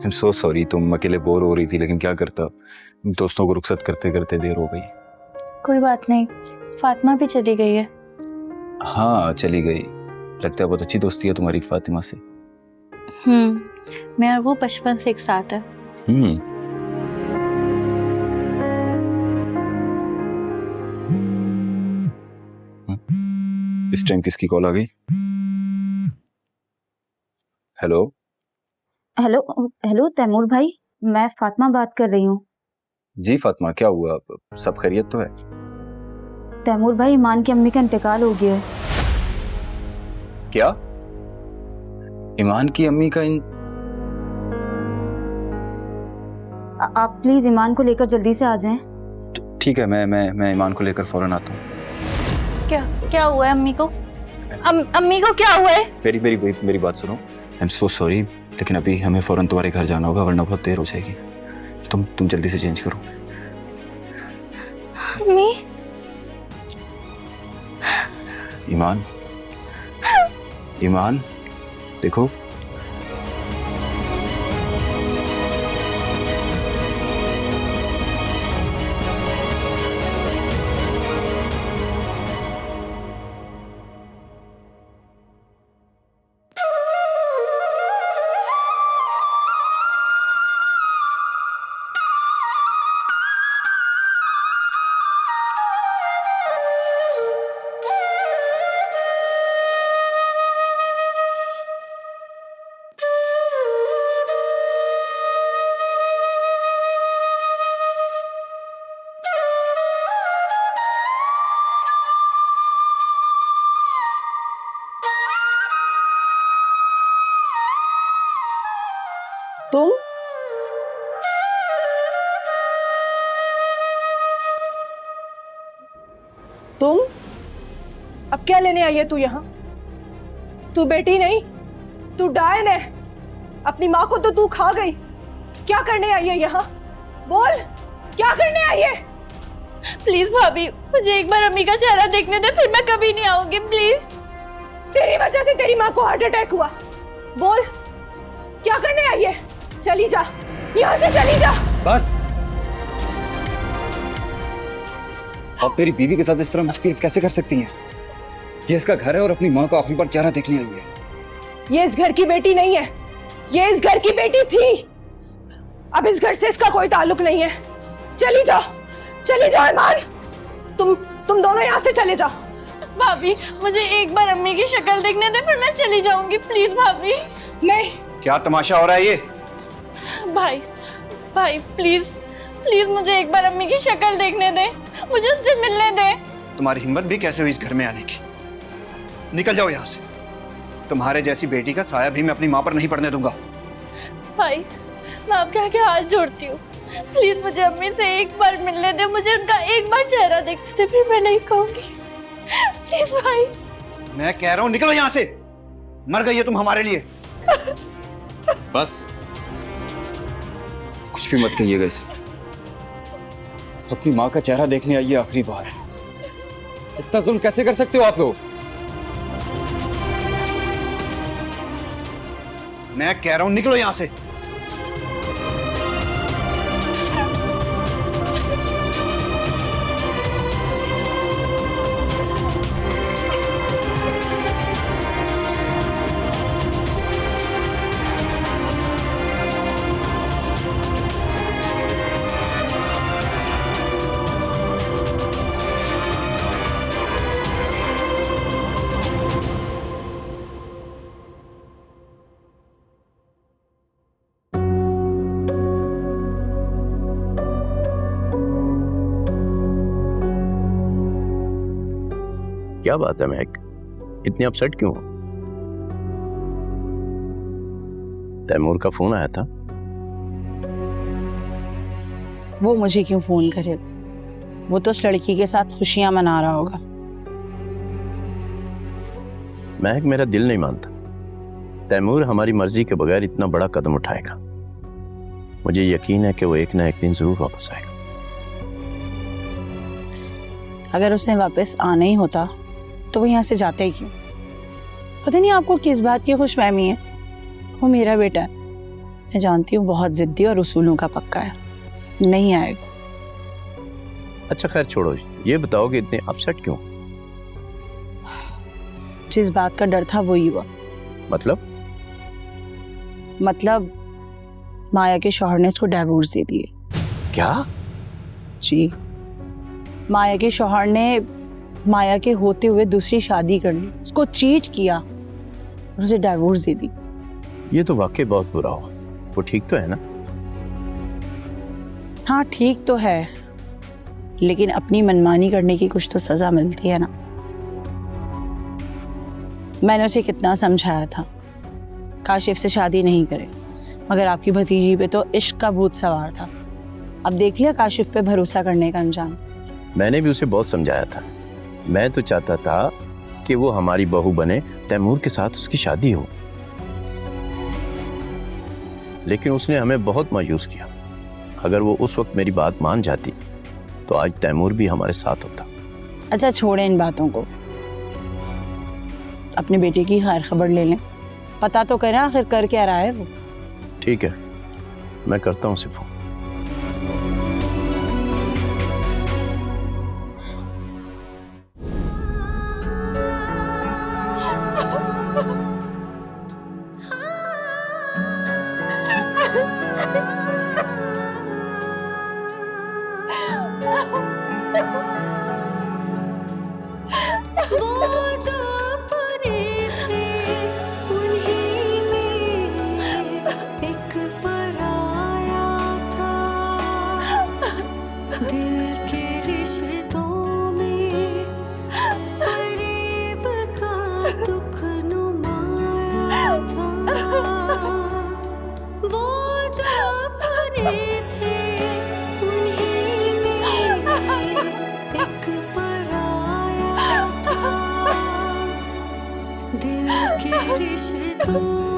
I'm so sorry, तुम अकेले bore हो रही थी, लेकिन क्या करता, दोस्तों को रुखसत करते करते देर हो गई। कोई बात नहीं, फातिमा भी चली गई है। हाँ चली गई, लगता है बहुत अच्छी दोस्ती है तुम्हारी फातिमा से। मैं और वो बचपन से एक साथ है। इस टाइम किसकी कॉल आ गई? हेलो हेलो हेलो तैमूर भाई, मैं फातिमा बात कर रही हूँ। जी फातिमा, क्या हुआ, सब खैरियत तो है? तैमूर भाई, ईमान की अम्मी का इंतकाल हो गया है। क्या? ईमान की अम्मी का आप प्लीज ईमान को लेकर जल्दी से आ जाएं। ठीक है, मैं ईमान को लेकर फौरन आता हूँ। क्या हुआ है अम्मी को? अम्मी को क्या हुआ है? मेरी बात सुनो। आई एम सो सॉरी, लेकिन अभी हमें फौरन तुम्हारे घर जाना होगा, वरना बहुत देर हो जाएगी। तुम जल्दी से चेंज करो। अम्मी, ईमान देखो, तुम अब क्या लेने आई है तू यहाँ? तू बेटी नहीं, तू डायन है। अपनी माँ को तो तू खा गई। क्या करने आई है यहाँ? बोल, क्या करने आई है? प्लीज भाभी, मुझे एक बार अम्मी का चेहरा देखने दे, फिर मैं कभी नहीं आऊंगी, प्लीज। तेरी वजह से तेरी माँ को हार्ट अटैक हुआ। बोल, क्या करने आई है? चली जा, यहाँ से चली जा। बस। आप मेरी बीवी के साथ इस तरह मिसबिहेव कैसे कर सकती हैं? ये इसका घर है और अपनी माँ को आखिरी बार चेहरा देखने आई है। ये इस घर की बेटी नहीं है, ये इस घर की बेटी थी। अब इस घर से इसका कोई ताल्लुक नहीं है। चली जाओ ईमान। तुम दोनों यहाँ से चले जाओ। भाभी, मुझे एक बार अम्मी की शक्ल देखने दे, फिर मैं चली जाऊंगी, प्लीज भाभी। नहीं। क्या तमाशा हो रहा है ये? भाई प्लीज मुझे एक बार अम्मी की शक्ल देखने दे, मुझे उनसे मिलने दे। तुम्हारी हिम्मत भी कैसे हुई इस घर में आने की? निकल जाओ यहाँ से। तुम्हारे जैसी बेटी का साया भी मैं अपनी माँ पर नहीं पड़ने दूंगा। भाई, मैं आपके आगे हाथ जोड़ती हूँ, प्लीज मुझे अम्मी से एक बार मिलने दे, मुझे उनका एक बार चेहरा देखने दे, फिर मैं नहीं कहूंगी। प्लीज भाई। मैं कह रहा हूँ निकलो यहाँ से। मर गई है तुम हमारे लिए। बस, कुछ भी मत कहिएगा इसे। अपनी माँ का चेहरा देखने आई है आखिरी बार। इतना जुल्म कैसे कर सकते हो आप लोग? मैं कह रहा हूँ निकलो यहाँ से। क्या बात है महक, इतनी अपसेट क्यों हो? तैमूर का फोन आया था। वो मुझे क्यों फोन करेगा? वो तो उस लड़की के साथ खुशियां मना रहा होगा। महक, मेरा दिल नहीं मानता तैमूर हमारी मर्जी के बगैर इतना बड़ा कदम उठाएगा। मुझे यकीन है कि वो एक ना एक दिन जरूर वापस आएगा। अगर उसने वापस आना ही होता तो वो यहाँ से जाता ही क्यों? पता नहीं आपको किस बात की खुशफहमी है। वो मेरा बेटा है, मैं जानती हूँ बहुत जिद्दी और उसूलों का पक्का है, नहीं आएगा। अच्छा खैर छोड़ो, ये बताओ कि इतने अपसेट क्यों? जिस बात का डर था वही हुआ। मतलब माया के शौहर ने इसको डिवोर्स दे दिए। क्या? जी, माया के शौहर ने माया के होते हुए दूसरी शादी कर ली, उसको चीट किया और उसे डिवोर्स दे दी। ये तो वाकई बहुत बुरा हुआ। वो ठीक तो है ना? हाँ ठीक तो है, लेकिन अपनी मनमानी करने की कुछ तो सजा मिलती है ना। मैंने उसे कितना समझाया था काशिफ से शादी नहीं करे, मगर आपकी भतीजी पे तो इश्क का भूत सवार था। अब देख लिया काशिफ पे भरोसा करने का अंजाम। मैंने भी उसे बहुत समझाया था। मैं तो चाहता था कि वो हमारी बहू बने, तैमूर के साथ उसकी शादी हो, लेकिन उसने हमें बहुत मायूस किया। अगर वो उस वक्त मेरी बात मान जाती तो आज तैमूर भी हमारे साथ होता। अच्छा छोड़े इन बातों को, अपने बेटे की खैर खबर ले लें, पता तो करें आखिर कर क्या रहा है वो। ठीक है, मैं करता हूँ उसे फोन। दिल के रिश्तों